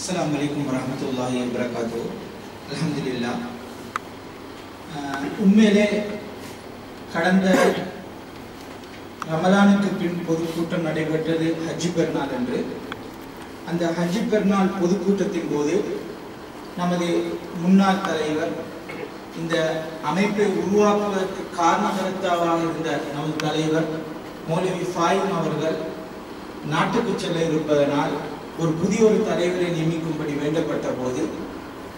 அஸ்ஸலாமு அலைக்கும் வரஹ்மத்துல்லாஹி வபரகாத்துஹு. அல்ஹம்துலில்லாஹ். உண்மையிலே கடந்த ரமலானுக்கு பின் பொதுக்கூட்டம் நடைபெற்றது ஹஜ் பெருநாள் என்று. அந்த ஹஜ் பெருநாள் பொதுக்கூட்டத்தின் போது நமது முன்னாள் தலைவர், இந்த அமைப்பை உருவாக்குவதற்கு காரணகர்த்தாவாக இருந்த நமது தலைவர் மௌலவி ஃபாயிம் அவர்கள் நாட்டுக்கு செல்ல இருப்பதனால் ஒரு புதிய தலைவரை நியமிக்கும்படி வேண்டப்பட்ட போது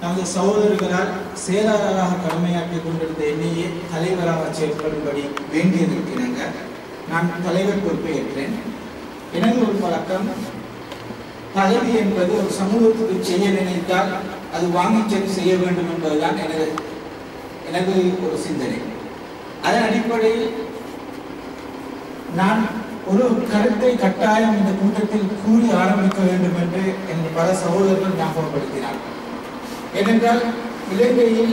நமது சகோதரர்களால் செயலாளராக கடமையாற்றிக் கொண்டிருந்த என்னையே தலைவராக செயல்படும்படி வேண்டியதற்கிணங்க நான் தலைவர் பொறுப்பை ஏற்றேன். எனது ஒரு பழக்கம், பதவி என்பது ஒரு சமூகத்துக்கு செய்ய நினைத்தால் அது வாங்கி சென்று செய்ய வேண்டும் என்பதுதான் எனது ஒரு சிந்தனை. அதன் அடிப்படையில் நான் ஒரு கருத்தை கட்டாயம் இந்த கூட்டத்தில் கூறி ஆரம்பிக்க வேண்டும் என்று எனது பல சகோதரர்கள் ஞாபகப்படுத்தினார். ஏனென்றால் இலங்கையில்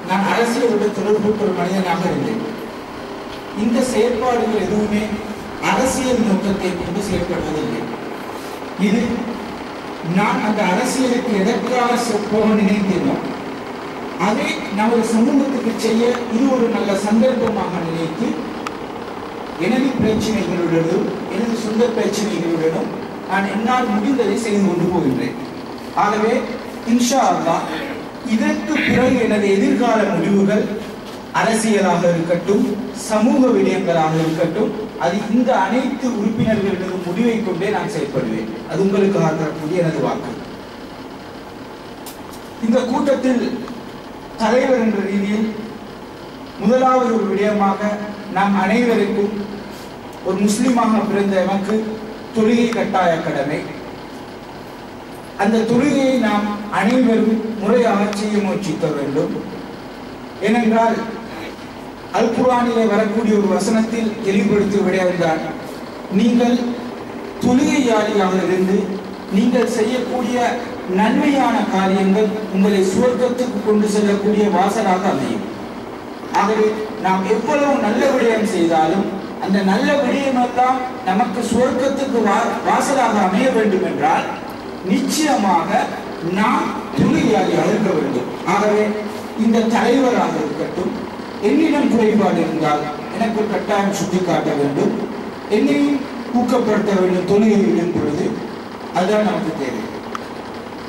நான் அரசியலோடு தொடர்புற்ற ஒரு மனிதனாக இருந்தேன். இந்த செயற்பாடுகள் எதுவுமே அரசியல் நோக்கத்தை கொண்டு செயல்படுவதில்லை. இது நான் அந்த அரசியலுக்கு எதற்காக போக நினைத்தேனோ அதை நமது சமூகத்துக்கு செய்ய இது ஒரு நல்ல சந்தர்ப்பமாக நினைத்து எனது பிரச்சனைகளுடனும் எனது சொந்த பிரச்சனைகளுடனும் நான் என்னால் முடிந்ததை செய்து கொண்டு போகின்றேன். ஆகவே இன்ஷா அல்லாஹ் இதற்கு பிறகு எனது எதிர்கால முடிவுகள் அரசியலாக இருக்கட்டும், சமூக விடயங்களாக இருக்கட்டும், அது இந்த அனைத்து உறுப்பினர்களது முடிவை கொண்டே நான் செயல்படுவேன். அது உங்களுக்கு ஆற்றக்கூடிய எனது வாக்கு. இந்த கூட்டத்தில் தலைவர் என்ற ரீதியில் முதலாவது ஒரு விடயமாக நாம் அனைவருக்கும் ஒரு முஸ்லிமாக பிறந்த எமக்கு தொழுகை கட்டாய கடமை. அந்த தொழுகையை நாம் அனைவரும் முறையாக செய்ய முயற்சிக்க வேண்டும். ஏனென்றால் அல் குர்ஆனிலே வரக்கூடிய ஒரு வசனத்தில் தெளிவுபடுத்திய விடயம்தான், நீங்கள் தொழுகையாளியாக இருந்து நீங்கள் செய்யக்கூடிய நன்மையான காரியங்கள் உங்களை சுவர்க்கத்துக்கு கொண்டு செல்லக்கூடிய வாசலாக அமையும். ஆகவே நாம் எவ்வளவு நல்ல விடயம் செய்தாலும் அந்த நல்ல விடயமெல்லாம் நமக்கு சுவர்க்கத்துக்கு வாசலாக அமைய வேண்டும் என்றால் நிச்சயமாக நாம் தொழுகையாளியாக இருக்க வேண்டும். ஆகவே இந்த தலைவராக இருக்கட்டும், என்னிடம் குறைபாடு இருந்தால் எனக்கு கட்டாயம் சுட்டிக்காட்ட வேண்டும், என்னையும் ஊக்கப்படுத்த வேண்டும் தொழுகையின் பொழுது. அதுதான் நமக்கு தேவை.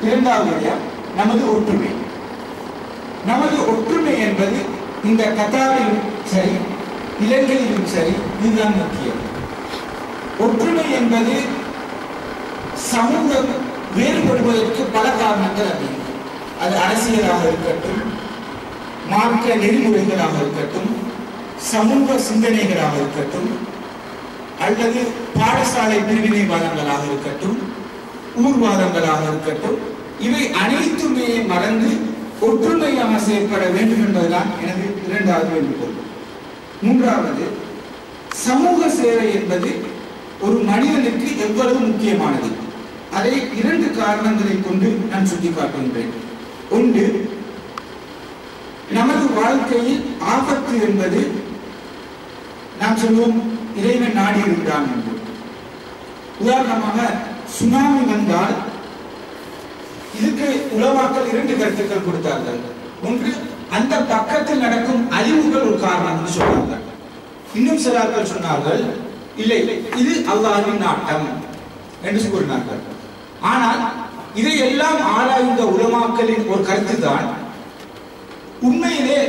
இரண்டாவது நமது ஒற்றுமை. நமது ஒற்றுமை என்பது இந்த கத்தாரிலும் சரி இலங்கையிலும் சரி இதுதான் முக்கியம். ஒற்றுமை என்பது சமூகம் வேறுபடுவதற்கு பல காரணங்கள் அதிகம். அது அரசியலாக இருக்கட்டும், மார்க்க நெறிமுறைகளாக இருக்கட்டும், சமூக சிந்தனைகளாக இருக்கட்டும், அல்லது பாடசாலை பிரிவினைவாதங்களாக இருக்கட்டும், ஊர்வாதங்களாக இருக்கட்டும், இவை அனைத்துமே மறந்து ஒற்றுமையாக செயல்பட வேண்டும் என்பதுதான் எனது இரண்டாவது வேண்டுகோள். மூன்றாவது, சமூக சேவை என்பது ஒரு மனிதனுக்கு எவ்வளவு முக்கியமானது. அதை இரண்டு காரணங்களை கொண்டு நான் சுட்டிக்காட்டுகின்றேன். ஒன்று, நமது வாழ்க்கையில் ஆபத்து என்பது நாம் சொல்வோம் இறைவன் நாடி இருக்கிறான் என்று. உதாரணமாக சுனாமி வந்தால் இதுக்கு உலமாக்கள் இரண்டு கருத்துக்கள் கொடுத்தார்கள். ஒன்று, அந்த பக்கத்தில் நடக்கும் அழிவுகள் ஒரு காரணம் என்று சொன்னார்கள். இன்னும் சிலர்கள் சொன்னார்கள் இல்லை, இது அல்லாஹ்வின் நாட்டம் என்று கூறினார்கள். ஆனால் இதையெல்லாம் ஆராய்ந்த உலமாக்களின் ஒரு கருத்து தான், உண்மையிலே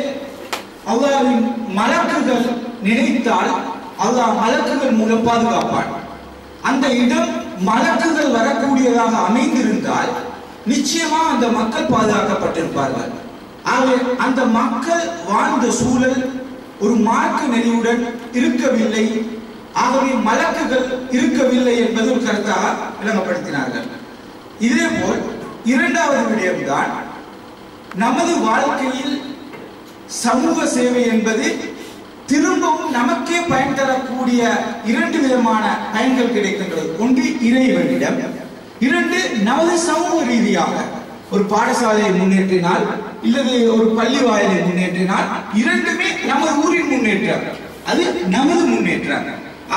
அல்லாஹ்வின் மலக்குகள் நினைத்தால் அல்லாஹ் மலக்குகள் மூலம் பாதுகாப்பான். அந்த இடம் மலக்குகள் வரக்கூடியதாக அமைந்திருந்தால் நிச்சயமா அந்த மக்கள் பாதுகாக்கப்பட்டிருப்பார்கள். ஆகவே அந்த மக்கள் வாழ்ந்த சூழல் ஒரு மார்க்க நெறியுடன் இருக்கவில்லை. ஆகவே மலக்குகள் இருக்கவில்லை என்பது ஒரு கருத்தாக விளங்கப்படுத்தினார்கள். இதேபோல் இரண்டாவது விடயம்தான், நமது வாழ்க்கையில் சமூக சேவை என்பது திரும்பவும் நமக்கே பயன் தரக்கூடிய இரண்டு விதமான பயன்கள் கிடைக்கின்றது. ஒன்று இறைவனிடம், இரண்டு நமது சமூக ரீதியாக ஒரு பாடசாலையை முன்னேற்றினால் இல்லது ஒரு பள்ளி வாயிலை முன்னேற்றினால் இரண்டுமே நமது ஊரின் முன்னேற்றம், அது நமது முன்னேற்றம்.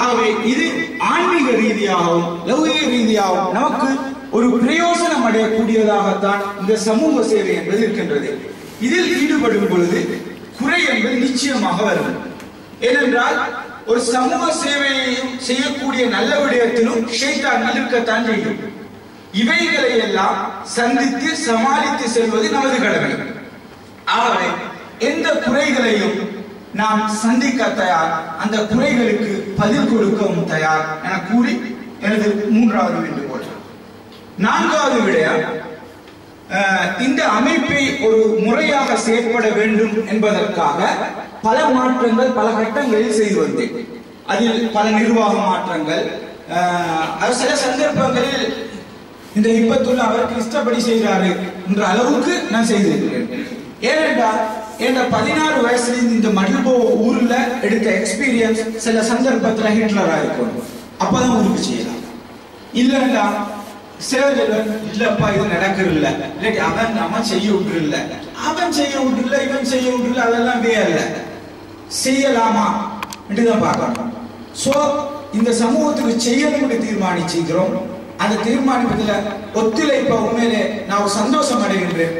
ஆகவே இது ஆன்மீக ரீதியாகவும் லௌகிக ரீதியாகவும் நமக்கு ஒரு பிரயோசனம் அடையக்கூடியதாகத்தான் இந்த சமூக சேவை என்பது இருக்கின்றது. இதில் ஈடுபடும் பொழுது குறை என்பது நிச்சயமாக வரும். ஏனென்றால் ஒரு சமூக சேவையையும் செய்யக்கூடிய நல்ல விடயத்திலும் ஷைத்தான்கள் இருக்கத்தான் செய்யும். இவைகளை எல்லாம் சந்தித்து சமாளித்து செல்வது நமது கடமை. ஆகவே எந்த குறைகளையும் நாம் சந்திக்க தயார், அந்த குறைகளுக்கு பதில் கொடுக்கவும் தயார் என கூறி எனது 3வது வேண்டுகோள். 4வது விடயம், இந்த அமைப்பை ஒரு முறையாக செயற்பட வேண்டும் என்பதற்காக பல மாற்றங்கள் பல கட்டங்களில் செய்து வந்தேன். அதில் பல நிர்வாக மாற்றங்கள், சில சந்தர்ப்பங்களில் இந்த இப்பத்துள்ள அவருக்கு இஷ்டப்படி செய்கிறாரு என்ற அளவுக்கு நான் செய்திருக்கிறேன். ஏனென்றால் என்ற 16 வயசுல இந்த மடில்போ ஊர்ல எடுத்த எக்ஸ்பீரியன்ஸ் சில சந்தர்ப்பத்தில் ஹிட்லரா இருக்கும். அப்பதான் ஊருக்கு செய்யலாம். இல்லைன்னா இல்லப்பா இது நடக்கிறது இல்ல, இல்லாட்டி அவன் செய்ய விட்டுருல, அவன் செய்ய விட்டுருல, இவன் செய்ய விட்டுருல, அதெல்லாம் வேலை செய்யலாமா என்றுதான் பார்க்கணும். சோ இந்த சமூகத்துக்கு செய்யணும்னு தீர்மானிச்சுக்கிறோம். அந்த தீர்மானிப்பதுல ஒத்துழைப்ப உண்மையிலே நான் சந்தோஷம் அடைகின்றேன்.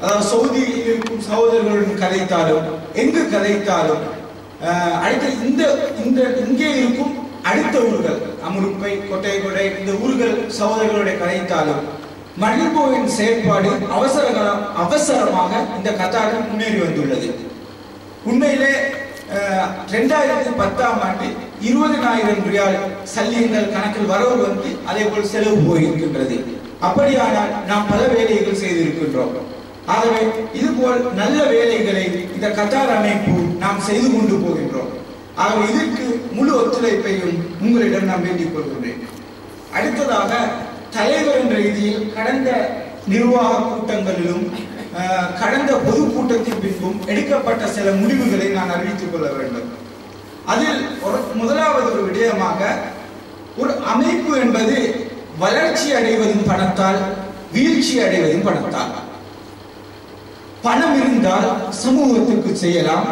அதாவது சவுதியில் இருக்கும் சகோதரர்களுடன் கதைத்தாலும் எங்கு கதைத்தாலும் அடுத்த இங்கே இருக்கும் அடுத்த ஊர்கள் அமுருப்பை கொட்டை இந்த ஊர்கள் சகோதரர்களுடைய கதைத்தாலும் மடில்போவின் செயற்பாடு அவசரமாக இந்த கத்தாரில் முன்னேறி வந்துள்ளது. உண்மையிலே 2010ஆம் ஆண்டு 20,000 ரியால் சல்லியங்கள் கணக்கில் வரவு வந்து அதே போல் செலவு போயிருக்கின்றது. அப்படியானால் நாம் பல வேலைகள் செய்திருக்கின்றோம். ஆகவே இதுபோல் நல்ல வேலைகளை இந்த கத்தார் அமைப்பு நாம் செய்து கொண்டு போகின்றோம். ஆகவே இதற்கு முழு ஒத்துழைப்பையும் உங்களிடம் நான் வேண்டிக் கொள்கின்றேன். அடுத்ததாக தலைவர் என்ற ரீதியில் கடந்த நிர்வாக கூட்டங்களிலும் கடந்த பொதுக்கூட்டத்தின் பின்பும் எடுக்கப்பட்ட சில முடிவுகளை நான் அறிவித்துக் கொள்ள வேண்டும். அதில் முதலாவது ஒரு விடயமாக, ஒரு அமைப்பு என்பது வளர்ச்சி அடைவதும் பணத்தால், வீழ்ச்சி அடைவதும் பணத்தால். பணம் இருந்தால் சமூகத்திற்கு செய்யலாம்,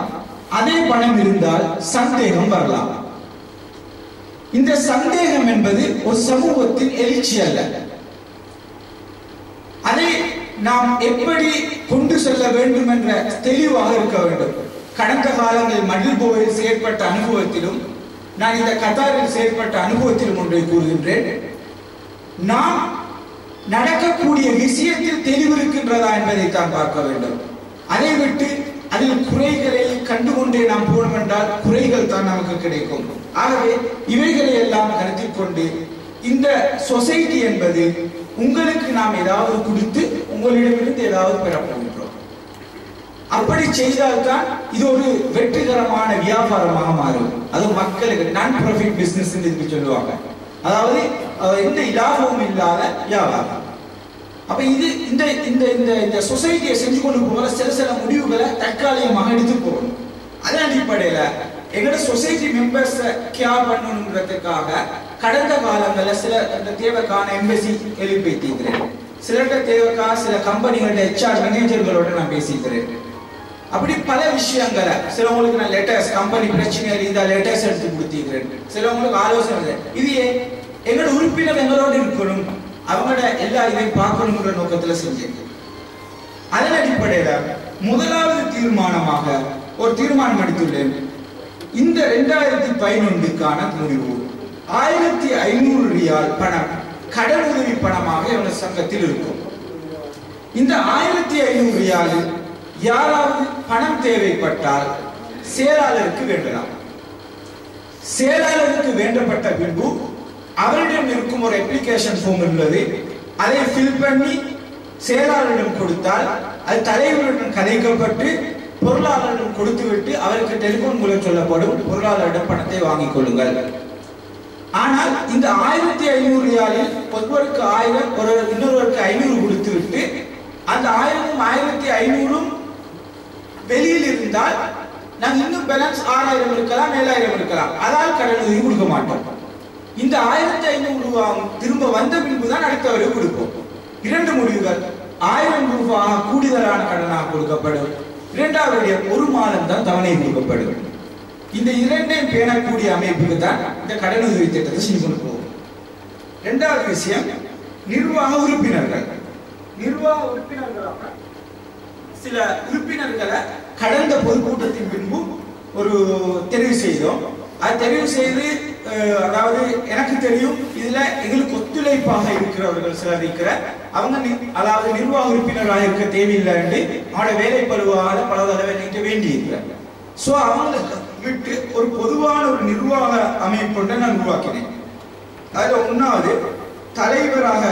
அதே பணம் இருந்தால் சந்தேகம் வரலாம். இந்த சந்தேகம் என்பது ஒரு சமூகத்தின் எழுச்சி அல்ல. அதை நாம் எப்படி கொண்டு செல்ல வேண்டும் என்ற தெளிவாக இருக்க வேண்டும். கடந்த காலங்களில் மடில்போவில் செயற்பட்ட அனுபவத்திலும் நான் இந்த கத்தாரில் செயற்பட்ட அனுபவத்திலும் ஒன்றை கூறுகின்றேன். நாம் நடக்கக்கூடிய விஷயத்தில் தெளிவு இருக்கின்றதா என்பதை தான் பார்க்க வேண்டும். அதை விட்டு அதில் குறைகளை கண்டுகொண்டே நாம் போனோம் என்றால் குறைகள் தான் நமக்கு கிடைக்கும். ஆகவே இவைகளை எல்லாம் கருத்தில் கொண்டு இந்த சொசைட்டி என்பது உங்களுக்கு நாம் ஏதாவது கொடுத்து உங்களிடமிருந்து ஏதாவது பெறப்போகின்றோம். அப்படி செய்தால்தான் இது ஒரு வெற்றிகரமான வியாபாரமாக மாறும். அது மக்களுக்கு நான் ப்ராஃபிட் பிசினஸ் சொல்லுவாங்க. அதாவது எந்த இலாபமும் இல்லாத வியாபாரம். அப்ப இது இந்த இந்த இந்த இந்த சொசைட்டியை செஞ்சு கொண்டு போகிற சில முடிவுகளை தற்காலிகமாக எடுத்து போகணும். அதன் அடிப்படையில எங்களோட சொசைட்டி மெம்பர்ஸ் கேர் பண்ணணுன்றதுக்காக கடந்த காலங்களில் சில தேவைக்கான எம்பசி எழுப்பித்திருக்கிறேன். சிலர்கிட்ட தேவைக்கான சில கம்பெனிகளோட HR மேனேஜர்களோட நான் பேசிக்கிறேன். அப்படி பல விஷயங்களை சிலவங்களுக்கு நான் லெட்டர்ஸ் கம்பெனி பிரச்சனைகள் இருந்தால் லெட்டர்ஸ் எடுத்து கொடுத்திருக்கிறேன். சிலவங்களுக்கு ஆலோசனை இது எங்களோட உறுப்பினர் எங்களோட இருக்கணும், அவங்களோட எல்லா இதையும் பார்க்கணுங்கிற நோக்கத்தில் செஞ்சேன். அதன் அடிப்படையில முதலாவது தீர்மானமாக ஒரு தீர்மானம் எடுத்துள்ளேன். இந்த 2011க்கான முடிவு 1500 ரியால் பணம் கடனுதவி பணமாக எவன சங்கத்தில் இருக்கும். இந்த 1500 ரியாலில் யாராவது பணம் தேவைப்பட்டால் செயலாளருக்கு வேண்டலாம். செயலாளருக்கு வேண்டப்பட்ட பின்பு அவரிடம் இருக்கும் ஒரு அப்ளிகேஷன் ஃபார்ம் உள்ளது. அதை ஃபில் பண்ணி செயலாளரிடம் கொடுத்தால் அது தலைவரிடம் கதைக்கப்பட்டு பொருளாளரிடம் கொடுத்துவிட்டு அவருக்கு டெலிபோன் மூலம் சொல்லப்படும் பொருளாளரிடம் பணத்தை வாங்கிக் கொள்ளுங்கள். ஆனால் இந்த 1500 ரியாலில் ஒருவருக்கு 1000 இன்னொருவருக்கு 500 கொடுத்து விட்டு அந்த 1000 1500 வெளியில் இருந்தால் நாங்கள் இன்னும் பேலன்ஸ் 6000 இருக்கலாம் 7000 இருக்கலாம், அதால் கடனுதவி கொடுக்க மாட்டோம். இந்த 1500 ரூபாய் திரும்ப வந்த பின்புதான் அடுத்தவருக்கு கொடுப்போம். 2 முடிவுகள். 1000 ரூபாய் கூடுதலான கடனாக கொடுக்கப்படும். இரண்டாவது 1 மாதம் தான் தவணை கொடுக்கப்படும். இந்த இரண்டையும் பேணக்கூடிய அமைப்புக்கு தான் இந்த கடனுதவி திட்டத்தை செஞ்சு கொண்டு போகும். இரண்டாவது விஷயம், நிர்வாக உறுப்பினர்களாக சில உறுப்பினர்களை கடந்த பொதுக்கூட்டத்தின் பின்பு ஒரு தெரிவு செய்தோம். அது தெரிவு செய்து அதாவது எனக்கு தெரியும் இதுல எங்களுக்கு ஒத்துழைப்பாக இருக்கிறவர்கள் சிலர் இருக்கிற அவங்க அதாவது நிர்வாக உறுப்பினராக இருக்க தேவையில்லை என்று அவனோட வேலை பருவாக பல தடவை நினைக்க வேண்டி இருக்கிறாங்க. ஸோ அவங்களை விட்டு ஒரு பொதுவான ஒரு நிர்வாக அமைப்பு நான் உருவாக்கினேன். அதுல ஒன்னாவது தலைவராக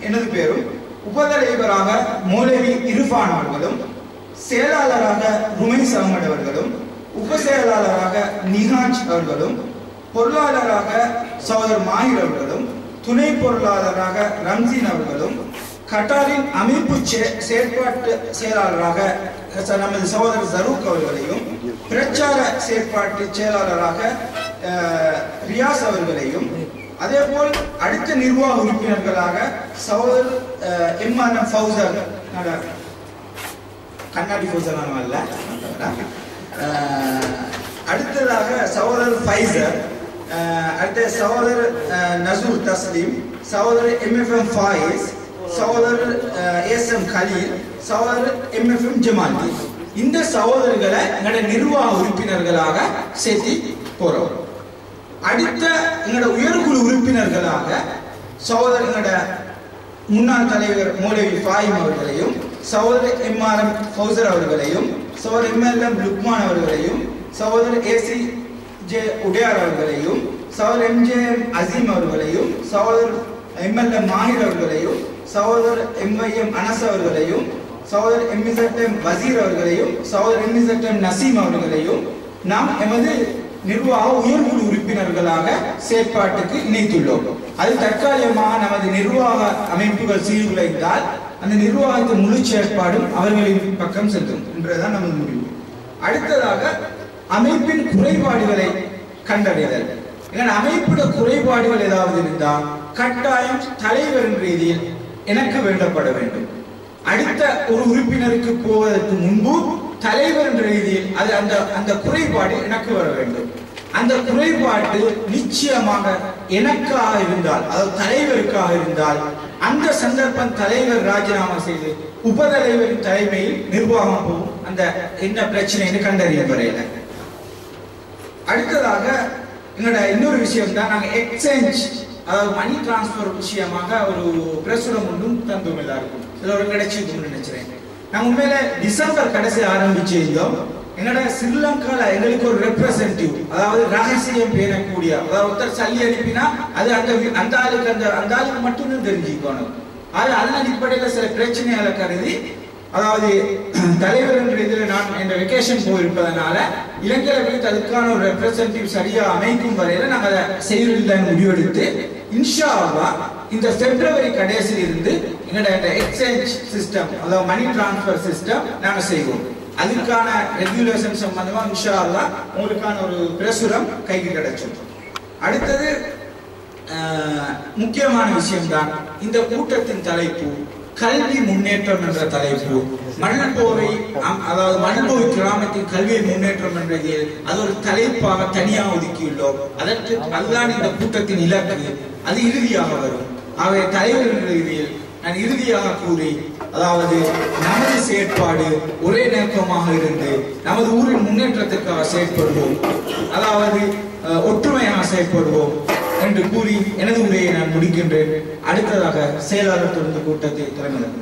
எனது பேரும், உபதலைவராக மௌலவி இர்ஃபான் அவர்களும், செயலாளராக ருமைஸ் அஹ்மத் அவர்களும், உப செயலாளராக நிஹாஜ் அவர்களும், பொருளாளராக சகோதரர் மாஹிர் அவர்களும், துணை பொருளாளராக ரம்ஜீன் அவர்களும், கட்டாரின் அமைப்பு செயற்பாட்டு செயலாளராக நமது சகோதரர் ஜரூக் அவர்களையும், பிரச்சார செயற்பாட்டு செயலாளராக ரியாஸ் அவர்களையும், அதே போல் அடுத்த நிர்வாக உறுப்பினர்களாக சகோதரர் எம்ஆர்எம் ஃபௌசர், கண்ணாடி ஃபௌசர் அல்ல, அடுத்ததாக சகோதரர் ஃபைசர், அடுத்த சகோதரர் நசூர் தஸ்லீம், சகோதரர் எம்எஃப்எம் ஃபாயிஸ், சகோதரர் எஸ்எம் கலீல், சகோதரர் எம்எஃப்எம் ஜமால். இந்த சகோதரர்களை எங்களோட நிர்வாக உறுப்பினர்களாக சேர்த்து போறோம். அடுத்த எங்களோட உயர்குழு உறுப்பினர்களாக சகோதரர் எங்களோட முன்னாள் தலைவர் மௌலவி ஃபாயிம் அவர்களையும், சகோதரர் எம்ஆர்எம் ஃபௌசர் அவர்களையும், சகோதரர் எம்எல்எம் லுக்மான் அவர்களையும், சகோதரர் ஏசி ஜே உடையார் அவர்களையும், சகோதரர் எம்ஜேஎம் அசீம் அவர்களையும், சகோதரர் எம்எல்எம் மாஹிர் அவர்களையும், சகோதரர் எம்ஐஎம் அனஸ் அவர்களையும், சகோதரர் எம்இசட்எம் வசீர் அவர்களையும், சகோதரர் எம்இசட்எம் நசீம் அவர்களையும் நாம் எமது நிர்வாக உயர்குழு உறுப்பினர்களாக செயற்பாட்டுக்கு இணைத்துள்ளோம். அது தற்காலிகமாக நமது நிர்வாக அமைப்புகள் சீர்குலைந்தால் அந்த நிர்வாகத்தின் முழு செயற்பாடும் அவர்களின் பக்கம் செல்லும் என்றுதான் நமது முடிவு. அடுத்ததாக அமைப்பின் குறைபாடுகளை கண்டறிதல். அமைப்பிட குறைபாடுகள் ஏதாவது இருந்தால் கட்டாயம் தலைவரின் ரீதியில் எனக்கு வேண்டப்பட வேண்டும். அடுத்த ஒரு உறுப்பினருக்கு போவதற்கு முன்பு தலைவர் என்ற ரீதியில் அது அந்த குறைபாடு எனக்கு வர வேண்டும். அந்த குறைபாடு நிச்சயமாக எனக்காக இருந்தால், அதாவது தலைவருக்காக இருந்தால், அந்த சந்தர்ப்பம் தலைவர் ராஜினாமா செய்து உபதலைவரின் தலைமையில் நிர்வாகம் போகும். அந்த என்ன பிரச்சனைன்னு கண்டறிய வரையில. அடுத்ததாக எங்களோட இன்னொரு விஷயம் தான், நாங்கள் எக்ஸ்சேஞ்ச் அதாவது மணி டிரான்ஸ்பர் விஷயமாக ஒரு பிரசுரம் ஒன்றும் தந்தோம். எல்லாருக்கும் இதில் ஒரு கிடைச்சிருக்கும்னு நினைக்கிறேன். நாங்கள் உண்மையில டிசம்பர் கடைசி ஆரம்பிச்சிருந்தோம். எங்களோட ஸ்ரீலங்கால எங்களுக்கு ஒரு ரெப்ரசன்டேட்டிவ், அதாவது ரகசியம் பேணக்கூடிய, அதாவது ஒருத்தர் சல்லி அனுப்பினா அது அந்த ஆளுக்கு மட்டும்தான் தெரிஞ்சுக்கணும். அதன் அடிப்படையில் சில பிரச்சனைகளை கருதி, அதாவது தலைவர் என்ற இதில் நான் என்ற வெக்கேஷன் போயிருப்பதனால இலங்கையில் போய் அதுக்கான ஒரு ரெப்ரசன்டேட்டிவ் சரியா அமைக்கும் வரையில நாங்கள் அதை செய்வதில் முடிவெடுத்து இன்ஷா அல்லாஹ் இந்த பிப்ரவரி கடைசியில் இருந்து எங்களோட எக்ஸ்சேஞ்ச் சிஸ்டம், அதாவது மணி டிரான்ஸ்பர் சிஸ்டம் நாங்கள் செய்வோம். அதுக்கான ரெகுலேஷன் சம்பந்தமா இன்ஷா அல்லாஹ் உங்களுக்கான ஒரு பிரசுரம் கைக்கு கிடைச்சோம். அடுத்தது முக்கியமான விஷயம்தான், இந்த கூட்டத்தின் தலைப்பு கல்வி முன்னேற்றம் என்ற தலைப்பு. மணல்போவை, அதாவது மணல்போவை கிராமத்தின் கல்வி முன்னேற்றம் என்றது அது ஒரு தலைப்பாக தனியாக ஒதுக்கியுள்ளோம். அதற்கு அதுதான் இந்த கூட்டத்தின் இலக்கு. அது இறுதியாக வரும். ஆகவே தலைவர் ரீதியில் நான் இறுதியாக கூறி, அதாவது நமது செயற்பாடு ஒரே நோக்கமாக இருந்து நமது ஊரின் முன்னேற்றத்திற்காக செயற்படுவோம், அதாவது ஒற்றுமையாக செயற்படுவோம் என்று கூறி எனது உரையை நான் முடிக்கின்றேன். அடுத்ததாக செயலாளர் தொடர்ந்து கூட்டத்தை தொடங்குகிறேன்.